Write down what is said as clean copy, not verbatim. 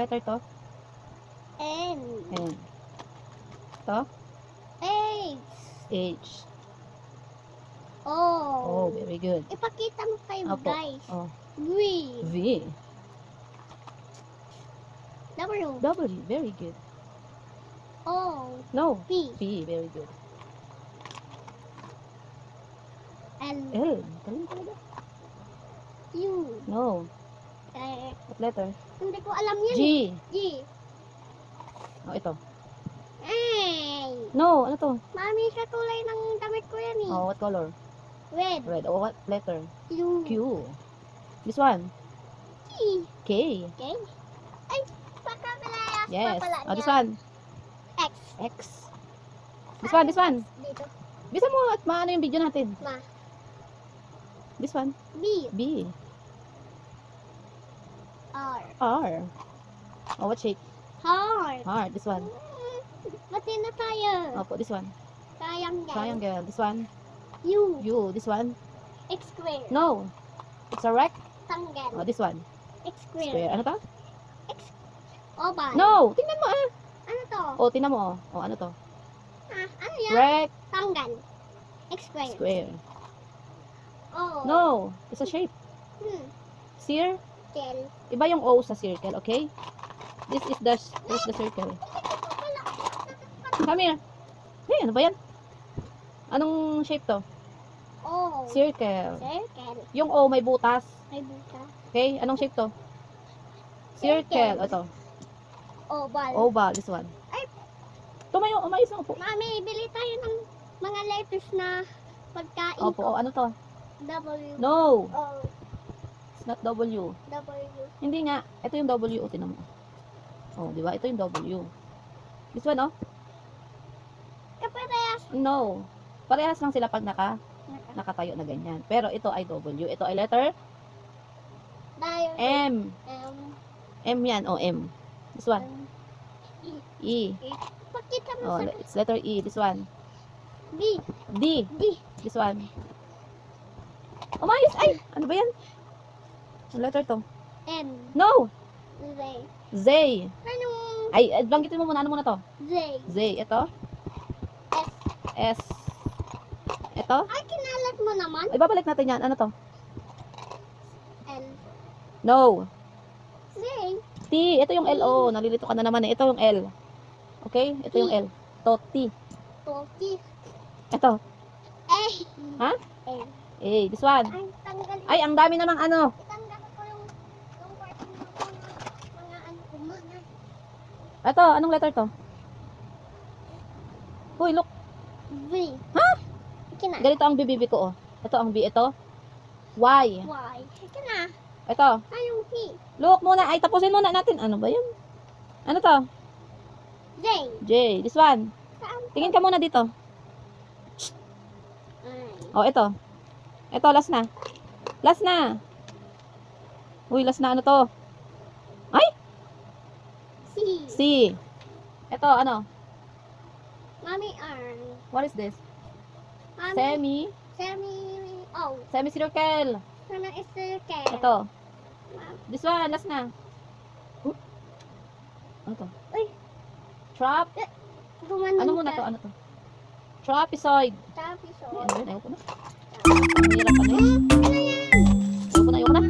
letter to? N. N. To? H. H. O. Oh, very good. Ipakita mo kayo, Opo. guys. Oh, V. V. W. W, very good. O. No. P. P, very good. L. L, galing talaga. U. No. Eh, What letter? hindi ko alam yan. G. G. Oh, ito. A. No, ano to? Mami, sa kulay ng damit ko yan eh. Oh, what color? Red. Red. Oh, what letter? U. Q. This one? T. K. Okay. Ay, pagkabilayas Yes. pa pala Oh, this niya. one? X. X. This one, this one. Dito. Bisa mo at maano yung video natin. Ma. This one? B. B. R. R. Oh, what shape? Heart. Heart. This one. Pati na tayo. Opo, this one. Triangle. Triangle. This one. U. U. This one. X square. No. It's a Rectangle. Oh, this one. X square. Square. Ano to? Oval. No. Tingnan mo ah. Ano to? Oh, tingnan mo oh. Oh, ano to? Ah, ano yan? Rectangle. X square. Square. O. No. It's a shape. Circle. Tel. Iba yung O sa circle, okay? This is the circle. Come here. Hey, ano ba yan? Anong shape to? O. Circle. Circle. Yung O may butas. May buta. Okay? Anong shape to? Circle. Ito. Oval. Oval. This one. Ay. Tumayo. Umayos na po. Mami, bili tayo ng mga letters na pagkain Opo. ko. Ano to? W. No. O. It's not W. W. Hindi nga. Ito yung W. O, tinan mo. Oh, di ba? Ito yung W. This one, oh. Kaparehas. No. Parehas lang sila pag nakatayo na ganyan. Pero ito ay W. Ito ay letter Tayo. M. M yan. Oh, M. This one. E. Pakita mo Oh, sa it's letter E. This one. D. D. D. This one. Umayos. Ay! Ano ba yan? Ang letter to? N. No! Z. Z. Ano? Ay, banggitin mo muna. Ano muna to? Z. Z. Ito? S. S. Ito? Ay, kinalat mo naman. Ay, babalik natin yan. Ano to? L. No. Z. T. Ito yung L. Oh, nalilito ka na naman eh. Ito yung L. Okay? Ito yung L. To. T. Toki. Ito. A. Ha? A. A. This one. Ay, tanggalin. Ay, ang dami namang ano. Itanggal ko yung part ng mga ano ko. Mga. Ito, anong letter to? Uy, look. V. Ha? Kina. Ganito ang bibibi ko, oh. Ito ang B. Ito. Y. Y. Kina. Ito. Ay, yung P. Look muna. Ay, tapusin muna natin. Ano ba yun? Ano to? J. J. This one. Saan? Tingin ka muna dito. Ay. Oh, ito. Ito, last na. Last na. Uy, last na. Ano to? Ay! C. C. Ito, ano? Mami R. What is this? Mami. Semi. O. Semi-circle. Sana is circle. Ito. This one, last na. Ano to? Uy. Trap. Gumanon Ano muna ka. to? Ano to? Trapezoid. Trapezoid. Ano yun? Ayoko na. Ang hirap ano yun? Ano yan? Ayoko na.